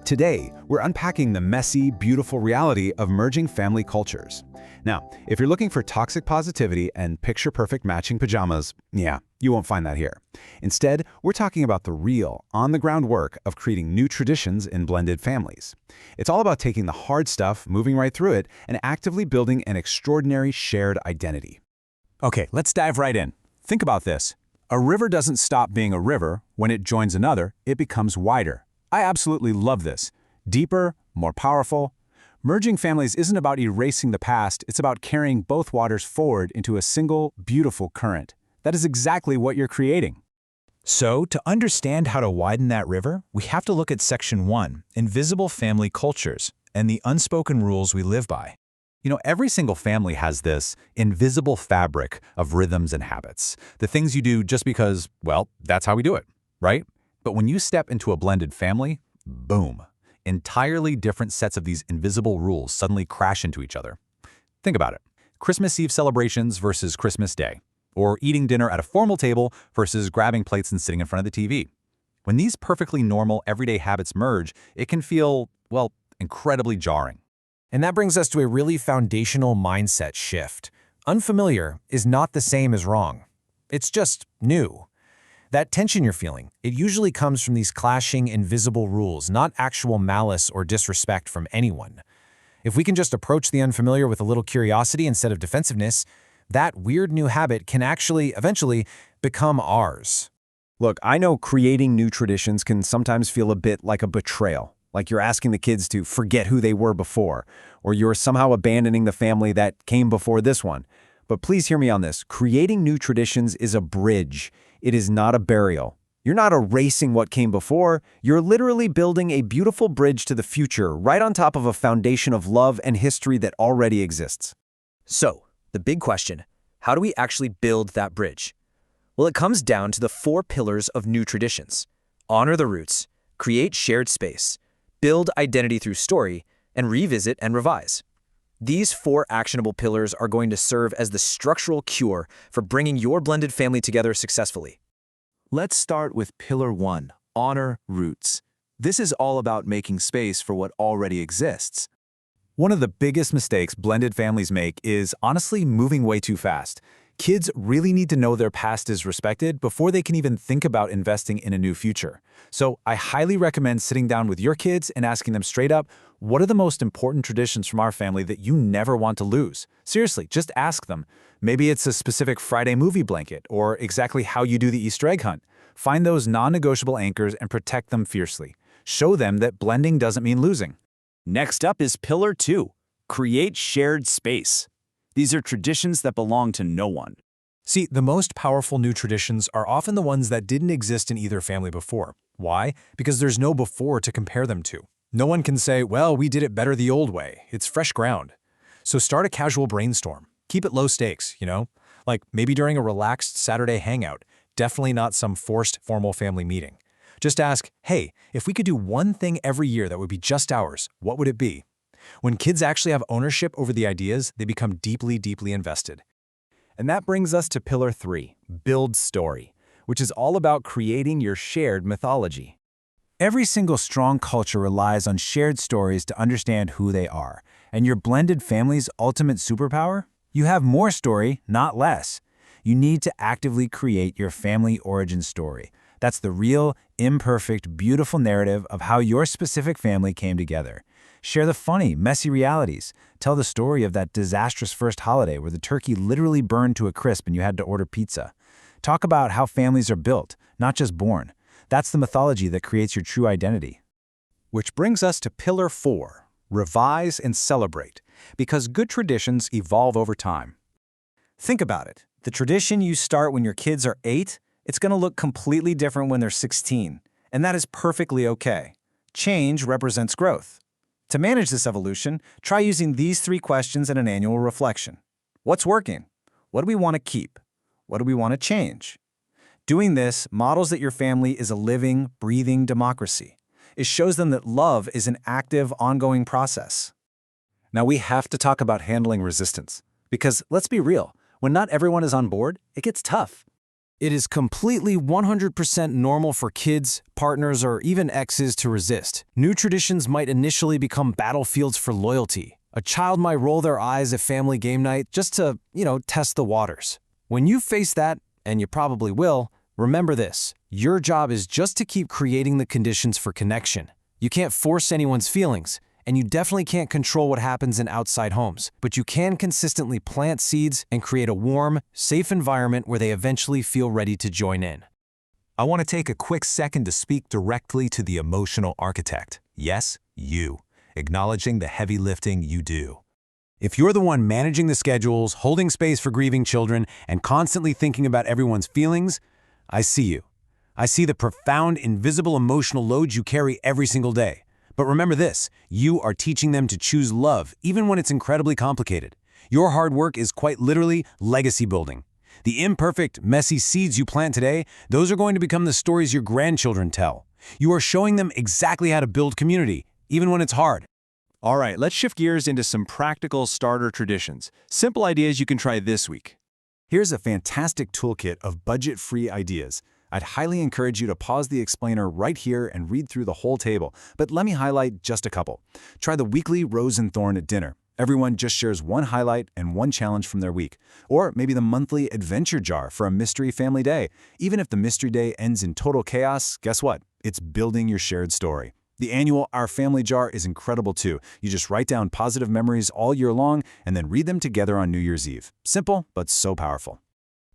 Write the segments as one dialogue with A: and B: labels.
A: Today, we're unpacking the messy, beautiful reality of merging family cultures. Now, if you're looking for toxic positivity and picture-perfect matching pajamas, yeah, you won't find that here. Instead, we're talking about the real, on-the-ground work of creating new traditions in blended families. It's all about taking the hard stuff, moving right through it, and actively building an extraordinary shared identity.
B: Okay, let's dive right in. Think about this. A river doesn't stop being a river. When it joins another, it becomes wider. I absolutely love this. Deeper, more powerful. Merging families isn't about erasing the past, it's about carrying both waters forward into a single, beautiful current. That is exactly what you're creating.
C: So, to understand how to widen that river, we have to look at Section 1, Invisible Family Cultures, and the unspoken rules we live by.
B: You know, every single family has this invisible fabric of rhythms and habits. The things you do just because, well, that's how we do it, right? But when you step into a blended family, boom, entirely different sets of these invisible rules suddenly crash into each other. Think about it. Christmas Eve celebrations versus Christmas Day, or eating dinner at a formal table versus grabbing plates and sitting in front of the TV. When these perfectly normal, everyday habits merge, it can feel, well, incredibly jarring.
D: And that brings us to a really foundational mindset shift. Unfamiliar is not the same as wrong. It's just new. That tension you're feeling, it usually comes from these clashing invisible rules, not actual malice or disrespect from anyone. If we can just approach the unfamiliar with a little curiosity instead of defensiveness, that weird new habit can actually, eventually, become ours.
A: Look, I know creating new traditions can sometimes feel a bit like a betrayal, like you're asking the kids to forget who they were before, or you're somehow abandoning the family that came before this one. But please hear me on this. Creating new traditions is a bridge. It is not a burial. You're not erasing what came before. You're literally building a beautiful bridge to the future right on top of a foundation of love and history that already exists.
E: So, the big question, how do we actually build that bridge? Well, it comes down to the 4 pillars of new traditions. Honor the roots, create shared space, build identity through story, and revisit and revise. These 4 actionable pillars are going to serve as the structural cure for bringing your blended family together successfully.
C: Let's start with Pillar 1, Honor Roots. This is all about making space for what already exists.
B: One of the biggest mistakes blended families make is honestly moving way too fast. Kids really need to know their past is respected before they can even think about investing in a new future. So I highly recommend sitting down with your kids and asking them straight up, what are the most important traditions from our family that you never want to lose? Seriously, just ask them. Maybe it's a specific Friday movie blanket or exactly how you do the Easter egg hunt. Find those non-negotiable anchors and protect them fiercely. Show them that blending doesn't mean losing.
F: Next up is Pillar 2, Create Shared Space. These are traditions that belong to no one.
D: See, the most powerful new traditions are often the ones that didn't exist in either family before. Why? Because there's no before to compare them to. No one can say, well, we did it better the old way. It's fresh ground. So start a casual brainstorm. Keep it low stakes, Like maybe during a relaxed Saturday hangout, definitely not some forced formal family meeting. Just ask, hey, if we could do one thing every year that would be just ours, what would it be? When kids actually have ownership over the ideas, they become deeply, deeply invested.
B: And that brings us to Pillar 3, Build Story, which is all about creating your shared mythology. Every single strong culture relies on shared stories to understand who they are. And your blended family's ultimate superpower? You have more story, not less. You need to actively create your family origin story. That's the real, imperfect, beautiful narrative of how your specific family came together. Share the funny, messy realities. Tell the story of that disastrous first holiday where the turkey literally burned to a crisp and you had to order pizza. Talk about how families are built, not just born. That's the mythology that creates your true identity.
C: Which brings us to Pillar 4, Revise and Celebrate, because good traditions evolve over time.
F: Think about it. The tradition you start when your kids are 8, it's going to look completely different when they're 16, and that is perfectly okay. Change represents growth. To manage this evolution, try using these 3 questions in an annual reflection. What's working? What do we want to keep? What do we want to change? Doing this models that your family is a living, breathing democracy. It shows them that love is an active, ongoing process.
B: Now we have to talk about handling resistance. Because let's be real, when not everyone is on board, it gets tough. It is completely 100% normal for kids, partners, or even exes to resist. New traditions might initially become battlefields for loyalty. A child might roll their eyes at family game night just to, test the waters. When you face that, and you probably will, remember this. Your job is just to keep creating the conditions for connection. You can't force anyone's feelings, and you definitely can't control what happens in outside homes, but you can consistently plant seeds and create a warm, safe environment where they eventually feel ready to join in.
C: I want to take a quick second to speak directly to the emotional architect. Yes, you. Acknowledging the heavy lifting you do. If you're the one managing the schedules, holding space for grieving children, and constantly thinking about everyone's feelings, I see you. I see the profound, invisible emotional load you carry every single day. But remember this, you are teaching them to choose love, even when it's incredibly complicated. Your hard work is quite literally legacy building. The imperfect, messy seeds you plant today, those are going to become the stories your grandchildren tell. You are showing them exactly how to build community, even when it's hard.
D: All right, let's shift gears into some practical starter traditions. Simple ideas you can try this week.
B: Here's a fantastic toolkit of budget-free ideas. I'd highly encourage you to pause the explainer right here and read through the whole table, but let me highlight just a couple. Try the weekly Rose and Thorn at dinner. Everyone just shares one highlight and one challenge from their week. Or maybe the monthly adventure jar for a mystery family day. Even if the mystery day ends in total chaos, guess what? It's building your shared story. The annual Our Family Jar is incredible too. You just write down positive memories all year long and then read them together on New Year's Eve. Simple, but so powerful.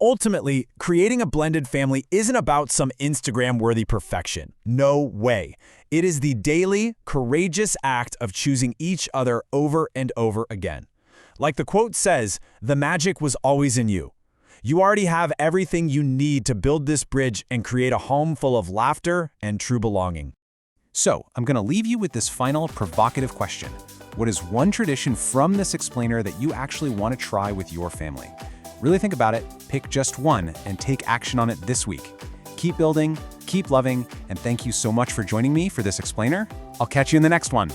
G: Ultimately, creating a blended family isn't about some Instagram-worthy perfection. No way. It is the daily, courageous act of choosing each other over and over again. Like the quote says, the magic was always in you. You already have everything you need to build this bridge and create a home full of laughter and true belonging.
B: So, I'm going to leave you with this final provocative question. What is one tradition from this explainer that you actually want to try with your family? Really think about it, pick just one, and take action on it this week. Keep building, keep loving, and thank you so much for joining me for this explainer. I'll catch you in the next one.